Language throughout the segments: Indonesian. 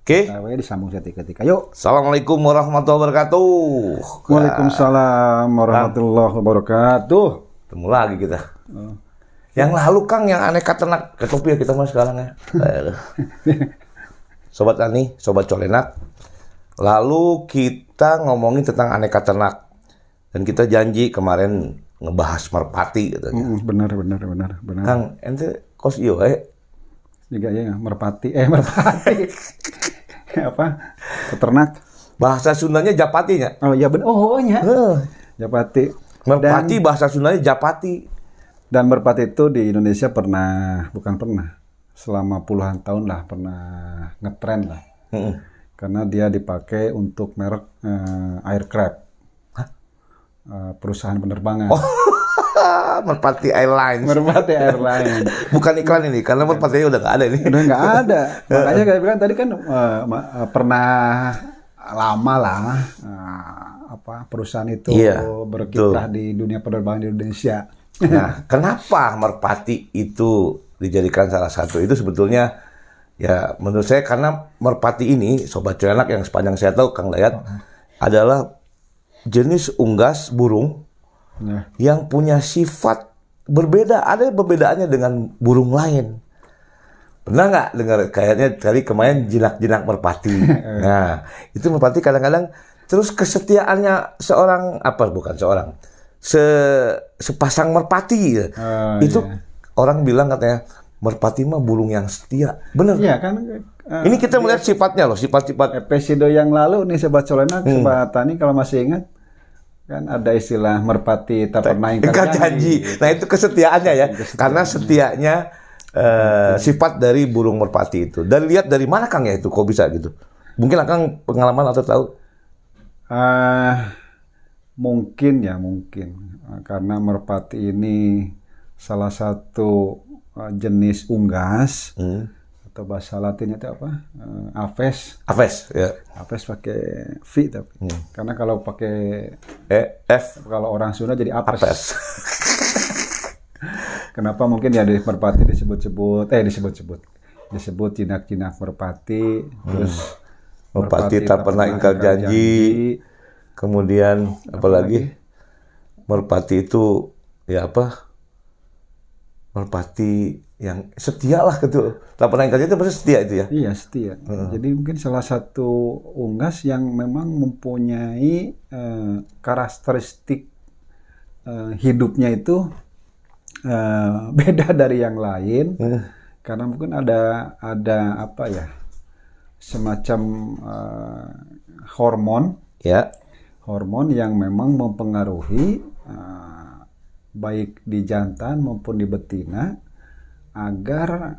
Oke. Disambung ketika. Yuk. Assalamualaikum warahmatollahi wabarakatuh. Waalaikumsalam warahmatullahi wabarakatuh. Ketemu lagi kita. Yang lalu Kang, yang aneka ternak. Ketopi ya kita mas sekarang ya. Sobat Ani, Sobat Colenak. Lalu kita ngomongin tentang aneka ternak. Dan kita janji kemarin ngebahas merpati katanya. Benar. Kang, ente kos iyo juga ya merpati. Apa? Peternak. Bahasa Sundanya Japatinya. Oh iya benar. Oh iya. Japati. Merpati bahasa Sundanya Japati. Dan merpati itu di Indonesia selama puluhan tahun lah pernah ngetren lah. Karena dia dipakai untuk merek Aircraft. Perusahaan penerbangan. Oh. Merpati Airlines. Bukan iklan ini, karena merpatinya udah nggak ada ini. Udah nggak ada. Makanya kayak bilang tadi kan pernah lama lah perusahaan itu berkiprah di dunia penerbangan di Indonesia. Nah, kenapa merpati itu dijadikan salah satu? Itu sebetulnya ya menurut saya karena merpati ini, Sobat Colenak yang sepanjang saya tahu Kang Dayat, adalah jenis unggas burung yang punya sifat berbeda, ada perbedaannya dengan burung lain. Pernah nggak dengar kayaknya tadi kemarin jinak-jinak merpati? Nah, itu merpati kadang-kadang terus kesetiaannya sepasang merpati itu orang bilang katanya merpati mah burung yang setia. Bener? Iya kan. Ini kita melihat sifatnya loh, sifat-sifat. Episode yang lalu nih Sobat Colenak, Sobat Tani kalau masih ingat. Kan ada istilah merpati tak pernah ingkar janji. Nah itu kesetiaannya ya. Karena setianya sifat dari burung merpati itu. Dan lihat dari mana Kang ya itu kok bisa gitu? Mungkin Kang pengalaman atau tahu? Mungkin. Karena merpati ini salah satu jenis unggas. Atau bahasa Latinnya itu apa? Aves ya. Aves pakai V tapi. Karena kalau pakai F, kalau orang Sunda jadi apes. Kenapa mungkin ya di merpati disebut jinak-jinak merpati, terus merpati tak pernah ingkar janji. Kemudian apalagi? Merpati itu ya apa? Merpati yang setia lah gitu. Tak pernah ingkar janji itu pasti setia itu ya? Iya setia. Jadi mungkin salah satu unggas yang memang mempunyai karakteristik hidupnya itu beda dari yang lain. Karena mungkin ada apa ya, semacam hormon yang memang mempengaruhi baik di jantan maupun di betina agar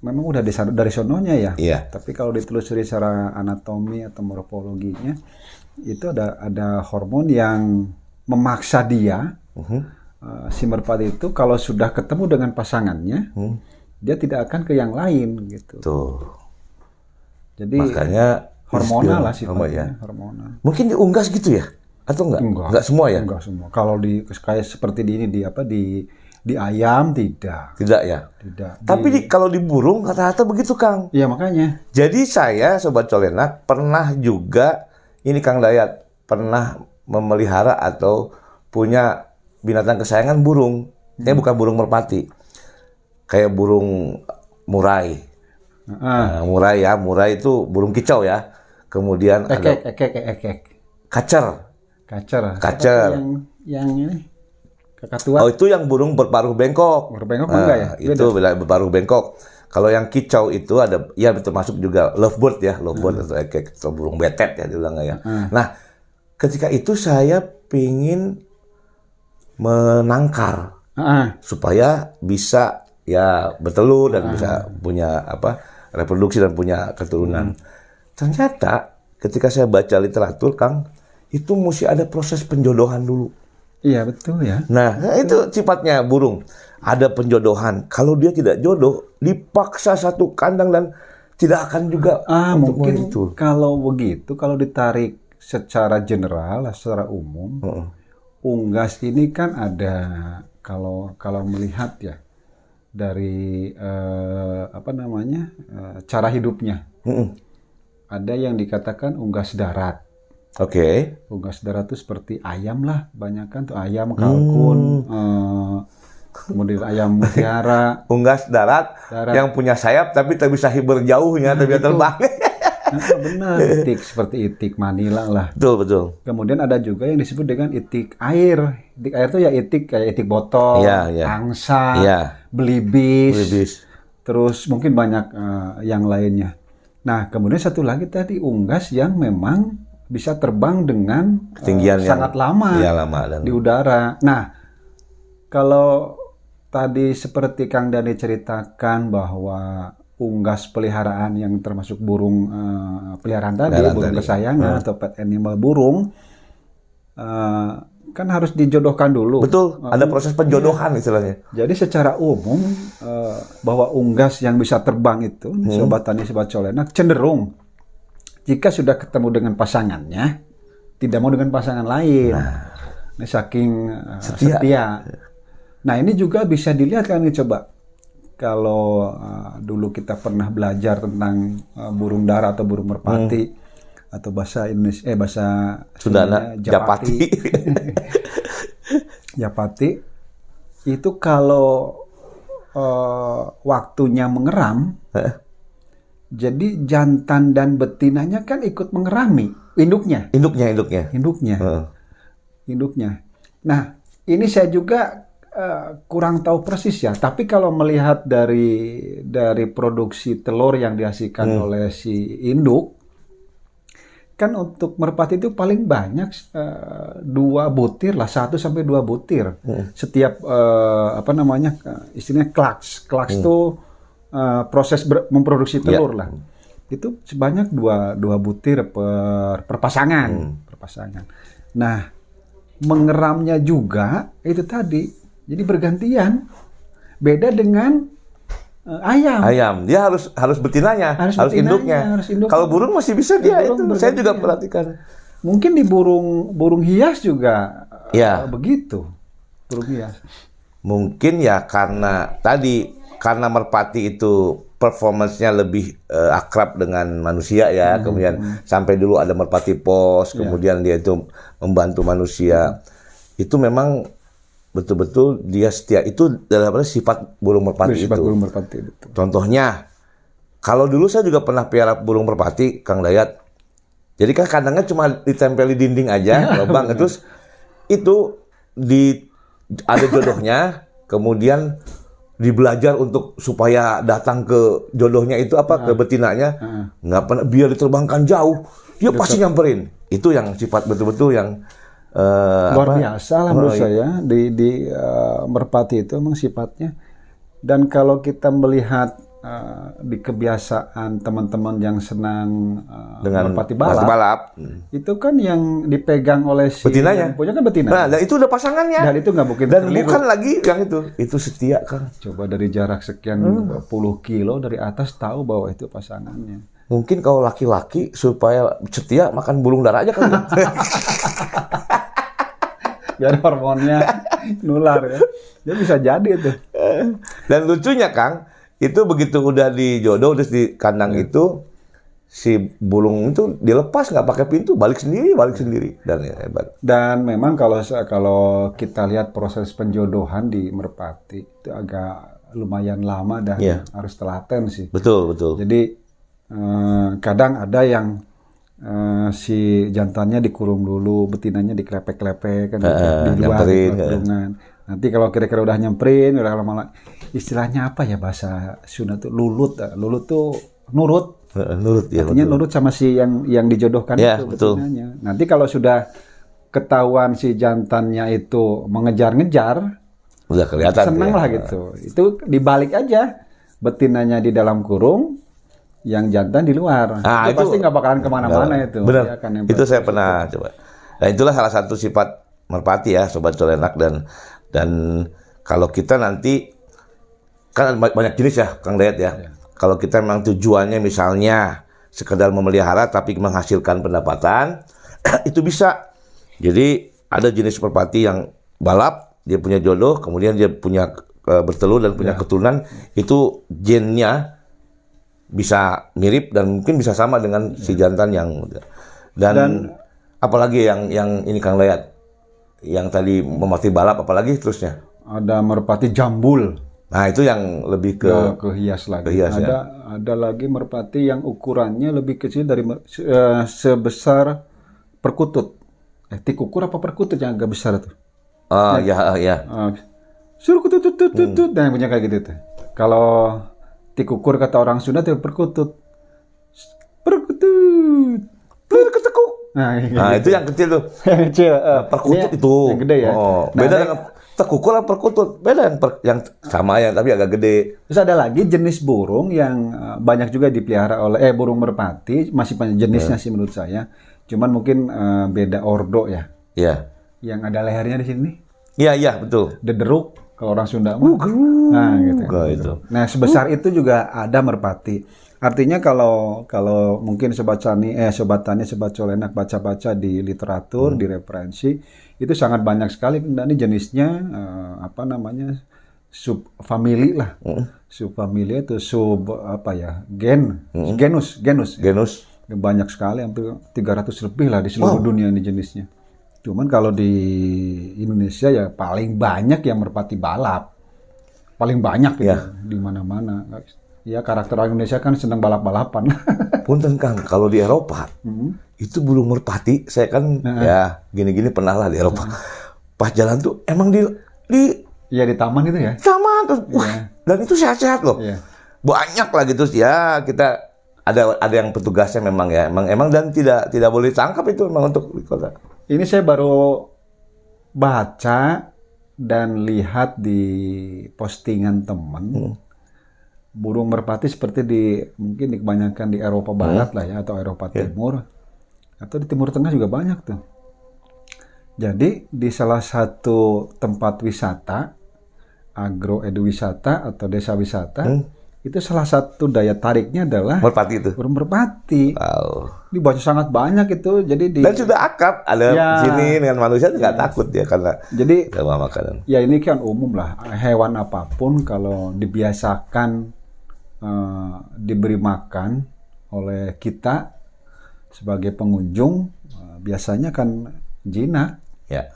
memang udah dari sononya ya. Tapi kalau ditelusuri secara anatomi atau morfologinya itu ada hormon yang memaksa dia si merpati itu kalau sudah ketemu dengan pasangannya dia tidak akan ke yang lain gitu. Tuh. Jadi makanya hormonal lah sifatnya. Hormonal. Mungkin diunggas gitu ya? Atau enggak? Enggak semua ya? Enggak semua. Kalau kayak seperti di ayam tidak ya? Tidak. Tapi kalau di burung rata-rata begitu Kang. Iya makanya. Jadi saya Sobat Colenak pernah juga ini Kang Dayat pernah memelihara atau punya binatang kesayangan burung. Ini bukan burung merpati. Kayak burung murai. Murai itu burung kicau ya. Kemudian ada kacer. Yang ini Kakatua. Oh itu yang burung berparuh bengkok. Berbengkok enggak ya? Itu berparuh bengkok. Kalau yang kicau itu ada, ya termasuk juga lovebird ya, lovebird atau burung betet ya dibilang ya. Nah ketika itu saya pingin menangkar supaya bisa ya bertelur dan bisa punya reproduksi dan punya keturunan. Ternyata ketika saya baca literatur Kang, itu mesti ada proses penjodohan dulu. Iya betul ya. Nah itu sifatnya burung. Ada penjodohan. Kalau dia tidak jodoh, dipaksa satu kandang dan tidak akan juga. Mungkin itu. Kalau begitu, kalau ditarik secara general, secara umum, unggas ini kan ada kalau melihat ya dari cara hidupnya. Ada yang dikatakan unggas darat. Oke. Unggas darat itu seperti ayam lah, banyak kan tuh ayam kalkun, kemudian ayam mutiara. Unggas darat yang punya sayap tapi tak bisa berjauhnya, tapi bisa terbang. Benar, itik seperti itik Manila lah. Betul. Kemudian ada juga yang disebut dengan itik air. Itik air itu ya itik kayak itik botol, angsa, belibis, terus mungkin banyak yang lainnya. Nah, kemudian satu lagi tadi unggas yang memang bisa terbang dengan ketinggian sangat lama, di udara. Nah, kalau tadi seperti Kang Dani ceritakan bahwa unggas peliharaan yang termasuk burung peliharaan tadi, burung kesayangan atau pet animal burung, kan harus dijodohkan dulu. Betul, ada proses penjodohan istilahnya. Jadi secara umum bahwa unggas yang bisa terbang itu, Sobat Tani, Sobat Colenak, cenderung jika sudah ketemu dengan pasangannya, tidak mau dengan pasangan lain. Nah, saking setia. Nah, ini juga bisa dilihat kan nih, coba. Kalau dulu kita pernah belajar tentang burung dara atau burung merpati, atau bahasa Indonesia, bahasa Sundana, Japati. Japati itu kalau waktunya mengeram, jadi jantan dan betinanya kan ikut mengerami induknya. Induknya. Nah, ini saya juga kurang tahu persis ya. Tapi kalau melihat dari produksi telur yang dihasilkan oleh si induk, kan untuk merpati itu paling banyak 2 butir lah, 1 sampai 2 butir setiap istilahnya klaks itu proses memproduksi telur lah. Itu sebanyak 2 butir per pasangan. Nah, mengeramnya juga itu tadi, jadi bergantian. Beda dengan ayam. Dia harus betinanya, harus induknya. Kalau burung masih bisa dia itu. Saya juga perhatikan. Mungkin di burung hias juga begitu. Burung hias. Mungkin ya karena merpati itu performance-nya lebih akrab dengan manusia ya. Kemudian sampai dulu ada merpati pos, kemudian dia itu membantu manusia. Itu memang betul-betul dia setia. Itu adalah sifat burung merpati itu. Contohnya, kalau dulu saya juga pernah piara burung merpati, Kang Dayat. Jadi kan kandangnya cuma ditempeli dinding aja, lubang. Terus itu ada jodohnya, kemudian dibelajar untuk supaya datang ke jodohnya itu ke betinanya, nggak pernah biar diterbangkan jauh, dia pasti nyamperin. Itu yang sifat betul-betul yang luar biasa lah menurut saya di merpati itu memang sifatnya. Dan kalau kita melihat di kebiasaan teman-teman yang senang dengan merpati balap, itu kan yang dipegang oleh si betinanya, punya kan betina. Nah, dan itu udah pasangannya. Dan itu nggak mungkin bukan lagi yang itu setia, Kang. Coba dari jarak sekian puluh kilo dari atas tahu bahwa itu pasangannya. Mungkin kalau laki-laki supaya setia makan burung dara aja kan. Biar hormonnya nular ya. Dia bisa jadi itu. Dan lucunya, Kang, itu begitu udah dijodoh terus di kandang itu, si burung itu dilepas nggak pakai pintu, balik sendiri dan ya, hebat. Dan memang kalau kita lihat proses penjodohan di merpati itu agak lumayan lama dan harus telaten sih. Betul. Jadi kadang ada yang si jantannya dikurung dulu, betinanya diklepek-klepek kan di luar kurungan. Nanti kalau kira-kira udah nyamperin, udah lama-lama, istilahnya apa ya bahasa Sunda tuh, lulut tuh nurut. Artinya nurut sama si yang dijodohkan itu betinanya. Nanti kalau sudah ketahuan si jantannya itu mengejar-ngejar, udah kelihatan senang lah gitu. Itu dibalik aja, betinanya di dalam kurung, yang jantan di luar. Itu pasti nggak bakalan kemana-mana itu. Benar. Itu saya pernah coba. Nah, itulah salah satu sifat merpati ya, Sobat Colenak. Dan kalau kita nanti kan banyak jenis ya, Kang Dayat ya. Kalau kita memang tujuannya misalnya sekedar memelihara tapi menghasilkan pendapatan, itu bisa. Jadi ada jenis merpati yang balap, dia punya jodoh, kemudian dia punya bertelur dan punya keturunan, itu gennya bisa mirip dan mungkin bisa sama dengan si jantan yang dan apalagi yang ini Kang Layat, yang tadi merpati balap, apalagi terusnya ada merpati jambul. Nah itu yang lebih ke hias lagi. hias, Ada lagi merpati yang ukurannya lebih kecil dari sebesar perkutut. Tikukur apa perkutut yang agak besar tuh? Ya. Suruh kutut, nah yang punya kayak gitu tuh. Kalau tikukur kata orang Sunda tuh perkutut. Perkutut. Perkutuk. Nah, Itu yang kecil tuh. yang kecil. Perkutut itu. Yang gede ya. Beda dengan tekukur sama perkutut. Beda yang sama ya, tapi agak gede. Terus ada lagi jenis burung yang banyak juga dipelihara oleh burung merpati, masih banyak jenisnya sih menurut saya. Cuman mungkin beda ordo ya. Iya. Yang ada lehernya di sini. Iya, betul. Dederuk kalau orang Sunda mah. Nah, gitu. Itu. Nah, sebesar itu juga ada merpati. Artinya kalau mungkin sobat Tani, sobat Colenak baca-baca di literatur, di referensi, itu sangat banyak sekali. Dan ini jenisnya subfamili lah. Subfamili itu genus. Banyak sekali, hampir 300 lebih lah di seluruh dunia ini jenisnya. Cuman kalau di Indonesia ya paling banyak yang merpati balap. Paling banyak gitu di mana-mana. Ya karakter orang Indonesia kan senang balap-balapan. Punten Kang, kalau di Eropa itu burung merpati, saya kan ya gini-gini pernah lah di Eropa. Pas jalan tuh emang di ya di taman gitu ya. Taman tuh. Wah, dan itu sehat-sehat loh. Banyak lah gitu ya, kita ada yang petugasnya memang ya. Emang dan tidak boleh tangkap itu memang untuk di kota. Ini saya baru baca dan lihat di postingan teman. Burung merpati seperti mungkin kebanyakan di Eropa Barat lah ya, atau Eropa Timur, atau di Timur Tengah juga banyak tuh. Jadi di salah satu tempat wisata, agroeduwisata atau desa wisata, itu salah satu daya tariknya adalah merpati itu. burung merpati. Wow. Dibaca sangat banyak itu. Jadi dan sudah akrab ada sini dengan manusia nggak takut ya karena jadi makanan. Ya ini kan umum lah, hewan apapun kalau dibiasakan diberi makan oleh kita sebagai pengunjung, biasanya kan jinak. Ya.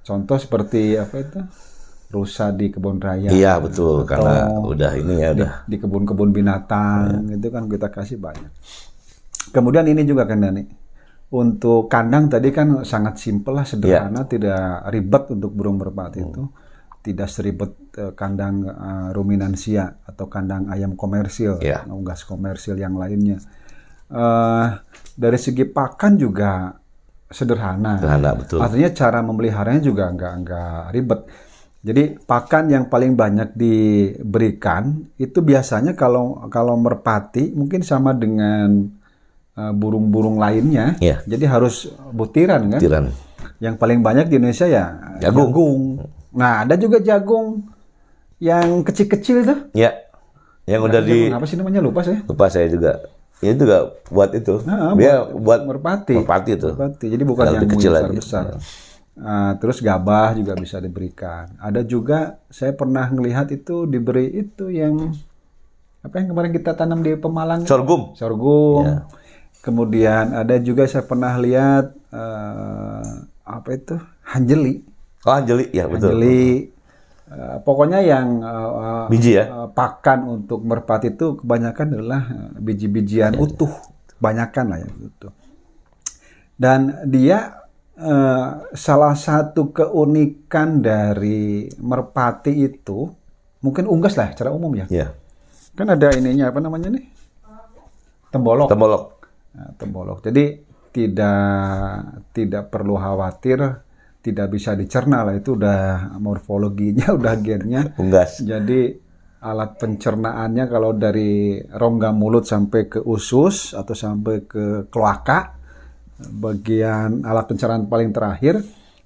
Contoh seperti apa itu? Rusa di kebun raya. Iya betul, karena udah ini ya udah di kebun-kebun binatang itu kan kita kasih banyak. Kemudian ini juga kan Dani, untuk kandang tadi kan sangat simpel lah, sederhana, tidak ribet untuk burung merpati itu, tidak seribet kandang ruminansia atau kandang ayam komersil, unggas komersil yang lainnya. Dari segi pakan juga sederhana, betul. Artinya cara memeliharanya juga nggak ribet. Jadi pakan yang paling banyak diberikan itu biasanya kalau merpati mungkin sama dengan burung-burung lainnya. Jadi harus butiran kan. Yang paling banyak di Indonesia ya jagung. Nah ada juga jagung yang kecil-kecil itu. Ya. Yang udah apa sih namanya, lupa saya. Lupa saya juga. Ini juga buat itu. Dia buat merpati. Itu. Merpati. Jadi bukan yang kecil besar-besar. Terus gabah juga bisa diberikan. Ada juga saya pernah ngelihat itu diberi itu yang apa yang kemarin kita tanam di Pemalang. Sorghum. Ya. Kemudian ada juga saya pernah lihat apa itu, hanjeli. Oh hanjeli, ya betul. Hanjeli. Pokoknya yang biji ya. Pakan untuk merpati itu kebanyakan adalah biji-bijian utuh, kebanyakan lah ya gitu. Dan dia salah satu keunikan dari merpati itu mungkin unggas lah secara umum ya. Kan ada ininya apa namanya nih? Tembolok. Nah, tembolok. Jadi tidak perlu khawatir tidak bisa dicerna lah, itu udah morfologinya, udah gennya. Unggas. Jadi alat pencernaannya kalau dari rongga mulut sampai ke usus atau sampai ke kloaka, bagian alat pencernaan paling terakhir.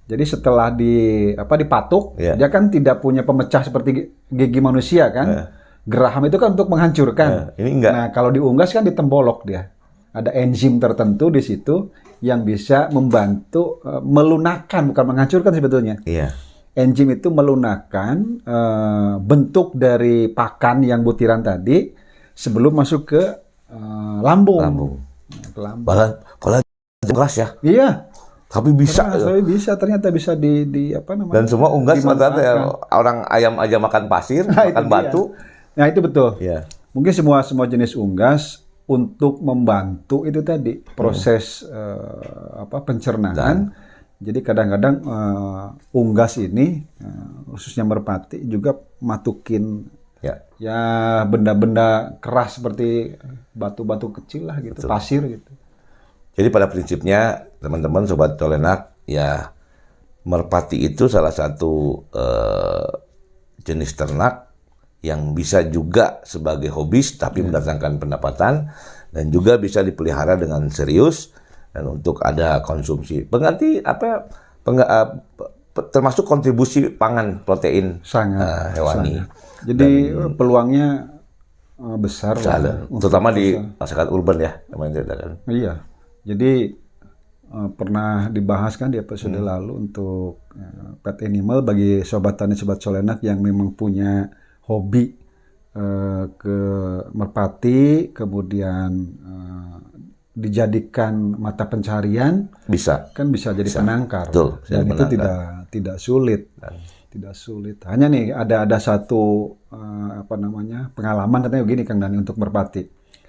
Jadi setelah dipatuk, dia kan tidak punya pemecah seperti gigi manusia kan. Geraham itu kan untuk menghancurkan. Ini enggak. Nah, kalau diunggas kan ditembolok dia. Ada enzim tertentu di situ yang bisa membantu melunakkan, bukan menghancurkan sebetulnya. enzim itu melunakkan bentuk dari pakan yang butiran tadi sebelum masuk ke lambung. Nah, ke lambung. Kalau keras ya. Iya. Tapi bisa. Ternyata bisa di apa namanya? Dan semua unggas rata-rata ya, orang ayam aja makan pasir, makan batu. Nah, itu betul. Iya. Mungkin semua jenis unggas untuk membantu itu tadi proses pencernaan. Jadi kadang-kadang unggas ini khususnya merpati juga matukin ya benda-benda keras seperti batu-batu kecil lah gitu, pasir gitu. Jadi pada prinsipnya teman-teman sobat Colenak ya, merpati itu salah satu jenis ternak yang bisa juga sebagai hobis tapi mendatangkan pendapatan, dan juga bisa dipelihara dengan serius dan untuk ada konsumsi pengganti termasuk kontribusi pangan protein hewani. Jadi peluangnya besar terutama di masyarakat urban ya, kan. Iya. Jadi pernah dibahas kan di episode lalu untuk pet animal bagi sobat tani, sobat Colenak yang memang punya hobi ke merpati, kemudian dijadikan mata pencarian, bisa jadi penangkar. Betul, dan itu tidak sulit. Tidak sulit. Hanya nih ada satu pengalaman katanya begini Kang Dani untuk merpati.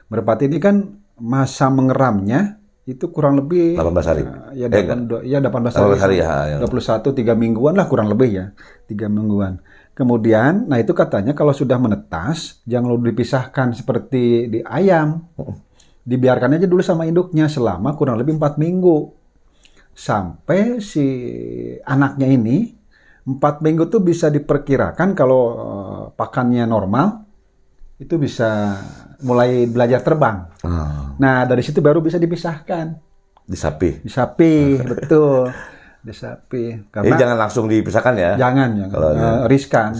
Merpati ini kan masa mengeramnya itu kurang lebih 18 hari. 18 hari. 21 3 mingguan lah kurang lebih ya. 3 mingguan. Kemudian nah itu katanya kalau sudah menetas jangan lalu dipisahkan seperti di ayam. Dibiarkan aja dulu sama induknya selama kurang lebih 4 minggu. Sampai si anaknya ini 4 minggu tuh bisa diperkirakan kalau pakannya normal itu bisa mulai belajar terbang. Nah, dari situ baru bisa dipisahkan. Di sapi, betul. Di sapi. Jadi jangan langsung dipisahkan ya. Jangan. Riskan.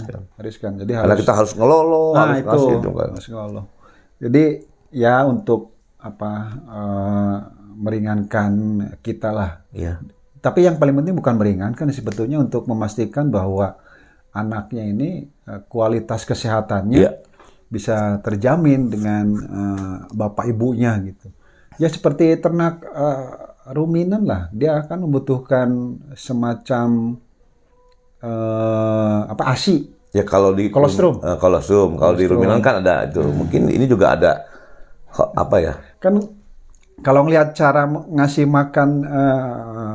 Jadi karena kita harus ngelolo, harus ngelolo. Jadi ya untuk meringankan kita lah. Iya. Tapi yang paling penting bukan meringankan, sebetulnya untuk memastikan bahwa anaknya ini kualitas kesehatannya bisa terjamin dengan bapak ibunya gitu. Ya seperti ternak ruminan lah, dia akan membutuhkan semacam ASI. Ya kalau di kolostrum. Kalau di ruminan kan ada itu. Mungkin ini juga ada Kan kalau ngelihat cara ngasih makan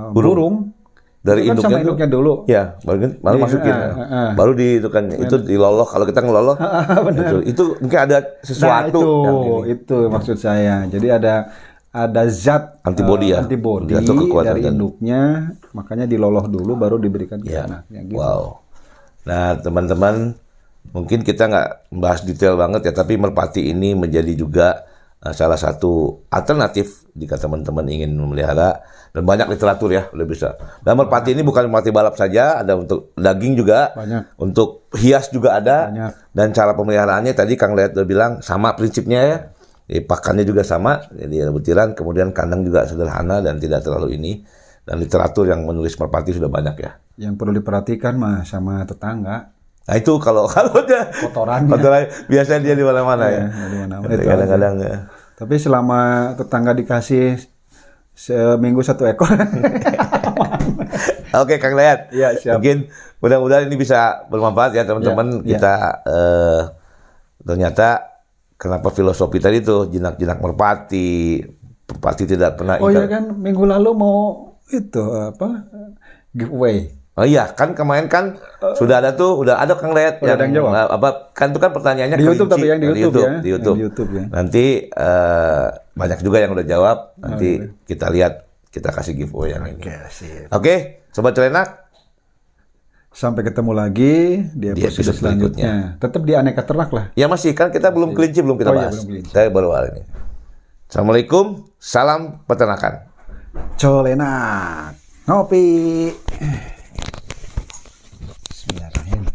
burung dari kan sama induknya dulu. Ya, baru masukin. Baru itu kan itu diloloh. Kalau kita ngeloloh itu mungkin ada sesuatu itu maksud saya. Jadi ada zat antibodi dari induknya, makanya diloloh dulu baru diberikan ke anaknya gitu. Wow. Nah, teman-teman, mungkin kita nggak membahas detail banget ya, tapi merpati ini menjadi juga salah satu alternatif jika teman-teman ingin memelihara, dan banyak literatur ya udah bisa. Dan merpati ini bukan merpati balap saja, ada untuk daging juga, untuk hias juga ada, dan cara pemeliharaannya tadi Kang Layat udah bilang sama prinsipnya ya. Pakannya juga sama, jadi ada butiran, kemudian kandang juga sederhana dan tidak terlalu ini. Dan literatur yang menulis merpati sudah banyak ya. Yang perlu diperhatikan mah sama tetangga. Nah itu kalau dia kotorannya biasanya dia di mana-mana ya. Kadang-kadang ya. Tapi selama tetangga dikasih seminggu 1 ekor. Oke, Kang Layat. Ya, siap. Mungkin mudah-mudahan ini bisa bermanfaat ya teman-teman. Kita ternyata kenapa filosofi tadi tuh jinak-jinak merpati tidak pernah ikan. Oh iya kan minggu lalu mau itu giveaway. Oh iya, kan kemarin kan sudah ada Kang Layat yang jawab. Kan itu kan pertanyaannya di YouTube, tapi yang di YouTube ya. Nanti banyak juga yang udah jawab. Nanti kita lihat, kita kasih giveaway yang ini. Oke, Sobat Colenak. Sampai ketemu lagi di episode selanjutnya. Tetap di Aneka Ternak lah. Ya masih, kan kita belum kelinci, belum kita bahas. Saya baru hari ini. Assalamualaikum, salam peternakan. Colenak, ngopi. Bismillahirrahmanirrahim.